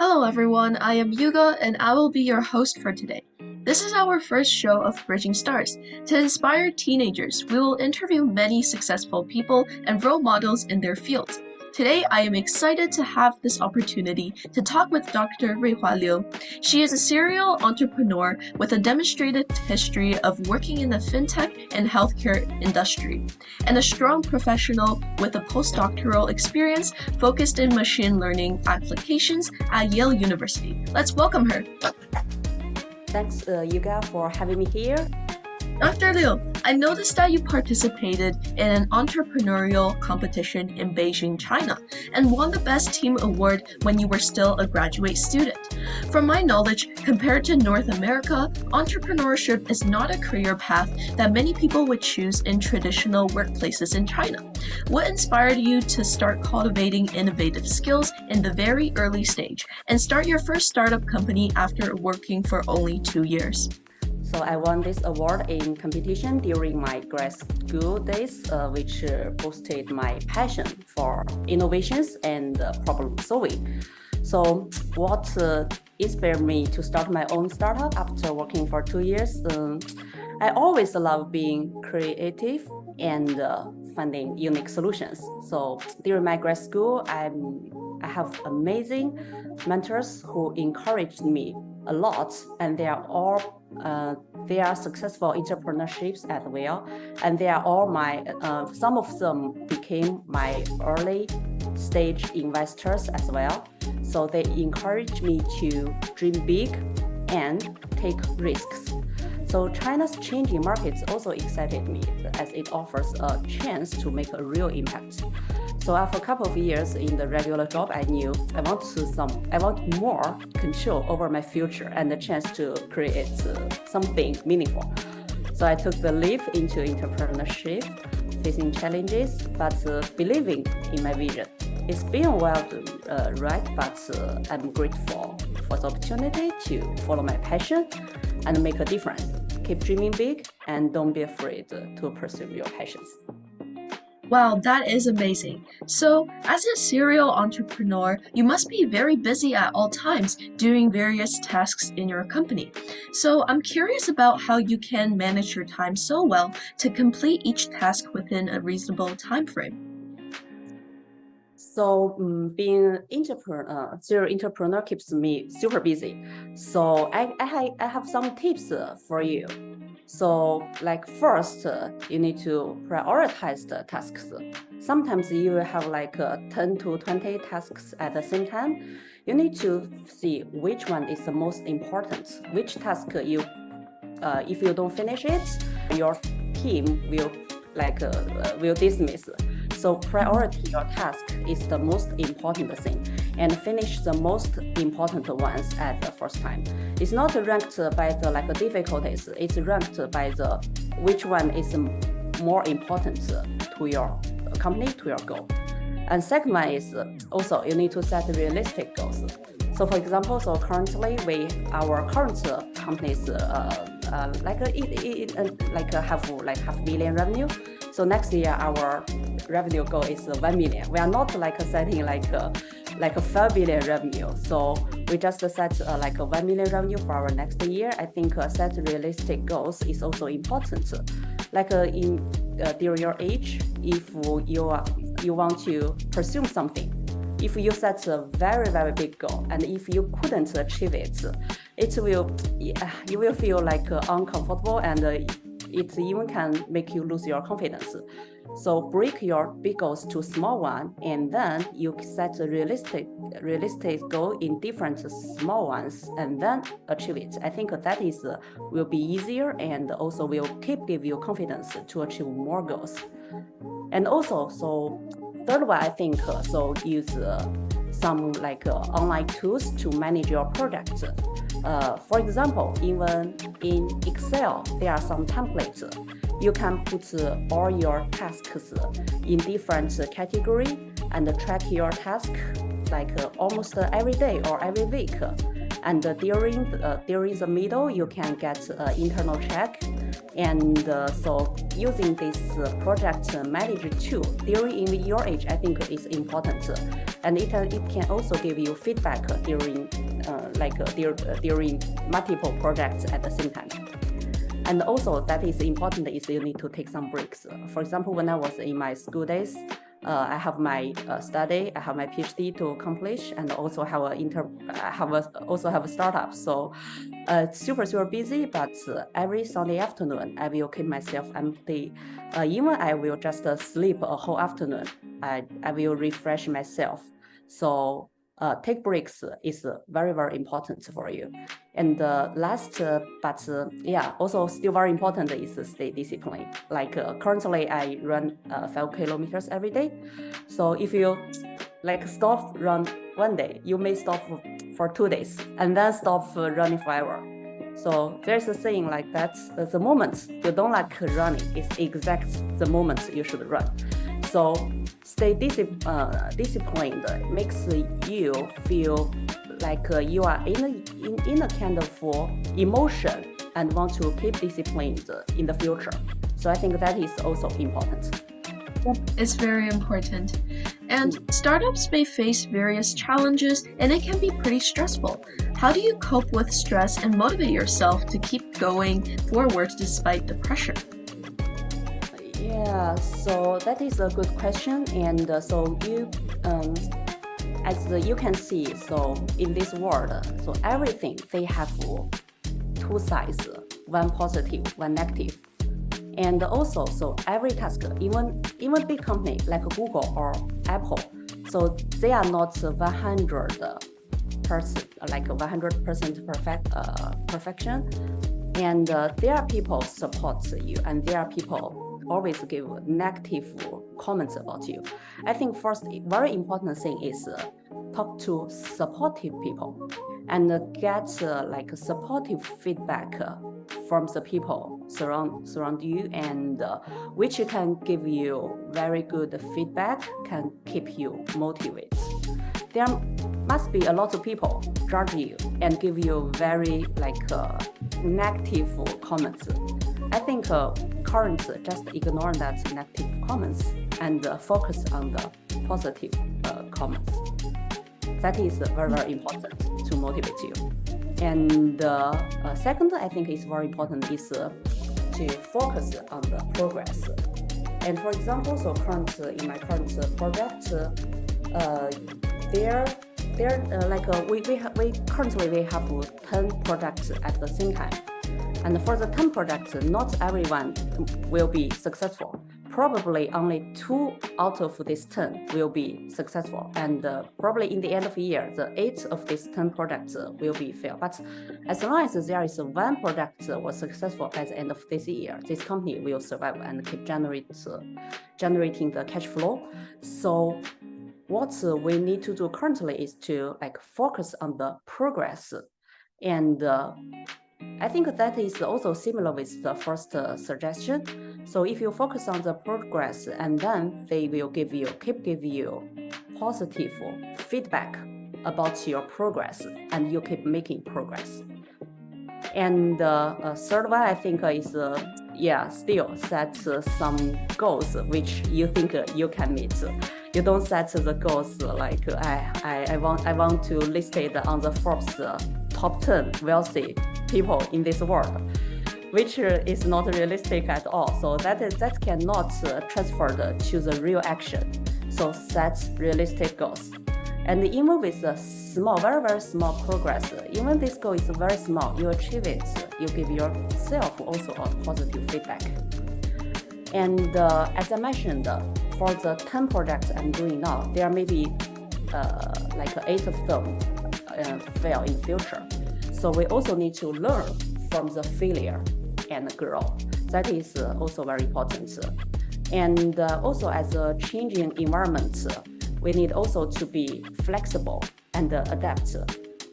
Hello everyone, I am Yuga and I will be your host for today. This is our first show of Bridging Stars. To inspire teenagers, we will interview many successful people and role models in their fields. Today, I am excited to have this opportunity to talk with Dr. Ruihua. She is a serial entrepreneur with a demonstrated history of working in the fintech and healthcare industry, and a strong professional with a postdoctoral experience focused in machine learning applications at Yale University. Let's welcome her. Thanks, Yuga, for having me here. Dr. Liu, I noticed that you participated in an entrepreneurial competition in Beijing, China, and won the Best Team Award when you were still a graduate student. From my knowledge, compared to North America, entrepreneurship is not a career path that many people would choose in traditional workplaces in China. What inspired you to start cultivating innovative skills in the very early stage and start your first startup company after working for only 2 years? So I won this award in competition during my grad school days, which boosted my passion for innovations and problem solving. So what inspired me to start my own startup after working for 2 years? I always love being creative and finding unique solutions. So during my grad school, I have amazing mentors who encouraged me a lot, and they are successful entrepreneurships as well, and they are all my some of them became my early stage investors as well. So they encourage me to dream big and take risks. So China's changing markets also excited me as it offers a chance to make a real impact. So after a couple of years in the regular job, I knew I want more control over my future and the chance to create something meaningful. So I took the leap into entrepreneurship, facing challenges, but believing in my vision. It's been a while to write, but I'm grateful for the opportunity to follow my passion and make a difference. Keep dreaming big and don't be afraid to pursue your passions. Wow, that is amazing. So, as a serial entrepreneur, you must be very busy at all times doing various tasks in your company. So, I'm curious about how you can manage your time so well to complete each task within a reasonable time frame. So being serial entrepreneur keeps me super busy. So I have some tips for you. So like first, you need to prioritize the tasks. Sometimes you will have like 10 to 20 tasks at the same time. You need to see which one is the most important, which task if you don't finish it, your team will dismiss. So priority your task is the most important thing, and finish the most important ones at the first time. It's not ranked by the difficulties. It's ranked by the which one is more important to your company, to your goal. And second one is also you need to set realistic goals. So for example, currently our current companies have half million revenue. So next year our revenue goal is 1 million. We are not setting a 5 billion revenue. So we just set 1 million revenue for our next year. I think set realistic goals is also important. During your age, if you want to pursue something, if you set a very, very big goal and if you couldn't achieve it, you will feel uncomfortable, and it even can make you lose your confidence. So break your big goals to small one, and then you set a realistic goal in different small ones, and then achieve it. I think that will be easier and also will give you confidence to achieve more goals. And also, so third one, I think use some online tools to manage your project. For example, even in Excel, there are some templates. You can put all your tasks in different category and track your task almost every day or every week. And during the middle, you can get internal check And so using this project manager tool during in your age, I think is important. And it can also give you feedback during during multiple projects at the same time. And also that is important is you need to take some breaks. For example, when I was in my school days, I have my study, I have my PhD to accomplish, and also have a startup. So it's super busy, but every Sunday afternoon, I will keep myself empty. Even I will just sleep a whole afternoon. I will refresh myself. So take breaks is very important for you. And last, also still very important is stay disciplined. Like currently I run 5 kilometers every day. So if you stop run one day, you may stop for 2 days and then stop running forever. So there's a saying like that, the moment you don't like running is exact the moment you should run. So stay disciplined makes you feel like you are in a kind of emotion and want to keep disciplined in the future. So I think that is also important. It's very important. And startups may face various challenges and it can be pretty stressful. How do you cope with stress and motivate yourself to keep going forward despite the pressure? Yeah, so that is a good question. And so you, as you can see, so in this world, so everything, they have two sides, one positive, one negative. And also, so every task, even big company like Google or Apple, so they are not 100%, like 100% perfection. And there are people support you, and there are people always give negative comments about you. I think first, very important thing is talk to supportive people and get supportive feedback from the people surround you, and which can give you very good feedback, can keep you motivated. There must be a lot of people judge you and give you very negative comments. I think currently just ignore that negative comments and focus on the positive comments. That is very important to motivate you. And second, I think is very important is to focus on the progress. And for example, so in my current project, we currently have 10 projects at the same time. And for the 10 projects, not everyone will be successful. Probably only 2 out of these 10 will be successful. And probably in the end of the year, the 8 of these 10 projects will be failed. But as long as there is one project was successful at the end of this year, this company will survive and keep generating the cash flow. So what we need to do currently is to focus on the progress. And I think that is also similar with the first suggestion. So if you focus on the progress, and then they will give you positive feedback about your progress, and you keep making progress. And third one, I think is still set some goals which you think you can meet. You don't set the goals like I want to list it on the Forbes top 10 wealthy people in this world, which is not realistic at all. So that cannot transfer to the real action. So set realistic goals. And even with a small, very small progress, even this goal is very small, you achieve it, you give yourself also a positive feedback. And as I mentioned, for the 10 projects I'm doing now, there may be 8 of them fail in future. So we also need to learn from the failure and grow. That is also very important. And also as a changing environment, we need also to be flexible and adapt.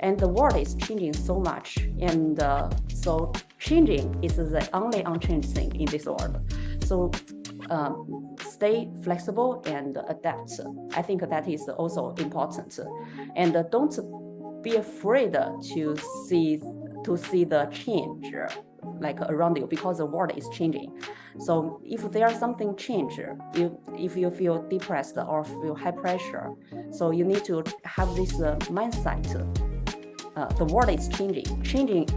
And the world is changing so much. And so changing is the only unchanged thing in this world. So stay flexible and adapt. I think that is also important. And don't be afraid to see the change like around you, because the world is changing. So if there's something change, if you feel depressed or feel high pressure, so you need to have this mindset. The world is changing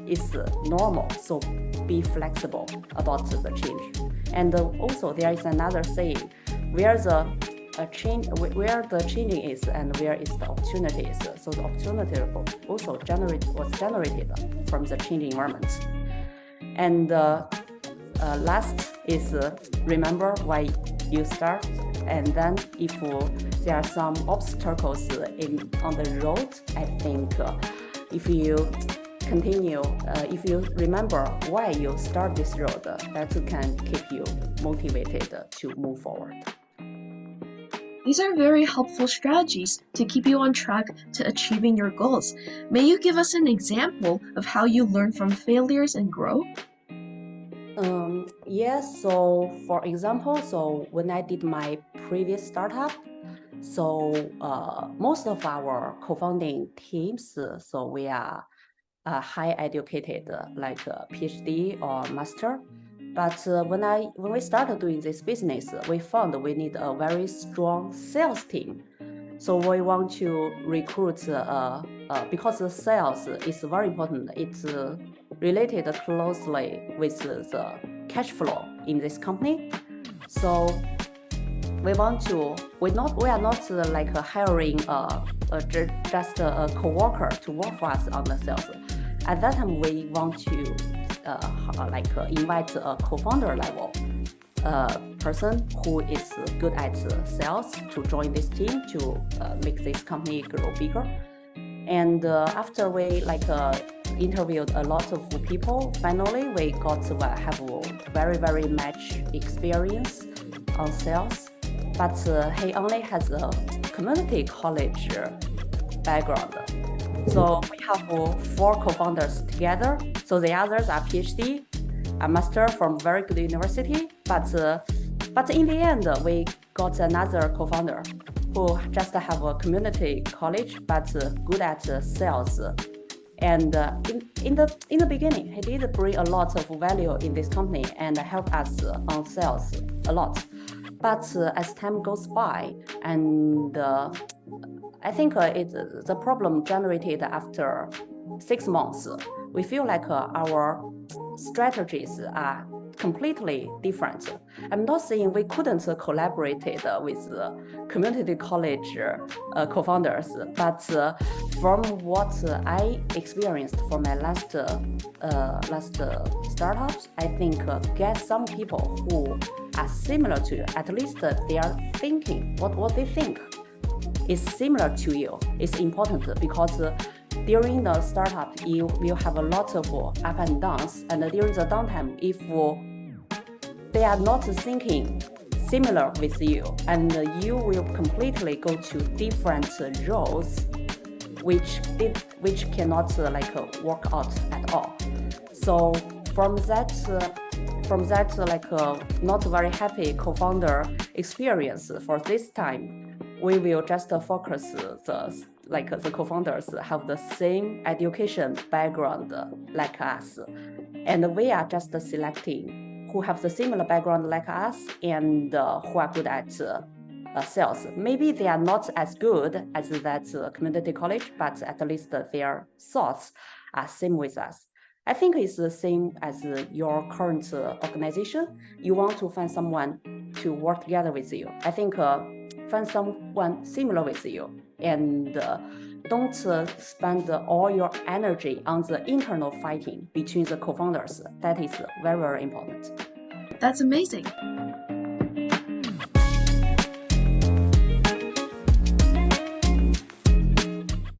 is normal, so be flexible about the change. And also there is another saying, where the changing is and where is the opportunity is. So the opportunity also was generated from the changing environment. And last is remember why you start, and then if there are some obstacles on the road, I think if you continue, if you remember why you start this road, that can keep you motivated to move forward. These are very helpful strategies to keep you on track to achieving your goals. May you give us an example of how you learn from failures and grow? Yes, so for example, so when I did my previous startup, so most of our co-founding teams, so we are high educated, like a PhD or master. But when we started doing this business, we found we need a very strong sales team. So we want to recruit, because the sales is very important. It's related closely with the cash flow in this company. So we are not like hiring just a co-worker to work for us on the sales. At that time, we want to invite a co-founder level person who is good at sales to join this team to make this company grow bigger. And after we interviewed a lot of people, finally we got to have a very much experience on sales. But he only has a community college background. So we have 4 co-founders together. So the others are PhD, a master from very good university. But in the end, we got another co-founder who just have a community college, but good at sales. And in the beginning, he did bring a lot of value in this company and help us on sales a lot. But as time goes by, and I think the problem generated after 6 months, we feel like our strategies are completely different. I'm not saying we couldn't collaborate with community college co-founders, but from what I experienced for my last startups, I think get some people who are similar to you. At least they are thinking what they think is similar to you is important, because during the startup you will have a lot of up and downs, and during the downtime, if they are not thinking similar with you, and you will completely go to different roles which cannot work out at all. So from that not very happy co-founder experience for this time, we will just focus the co-founders have the same education background like us, and we are just selecting who have the similar background like us and who are good at sales. Maybe they are not as good as that community college, but at least their thoughts are same with us. I think it's the same as your current organization. You want to find someone to work together with you. I think find someone similar with you, and don't spend all your energy on the internal fighting between the co-founders. That is very important. That's amazing.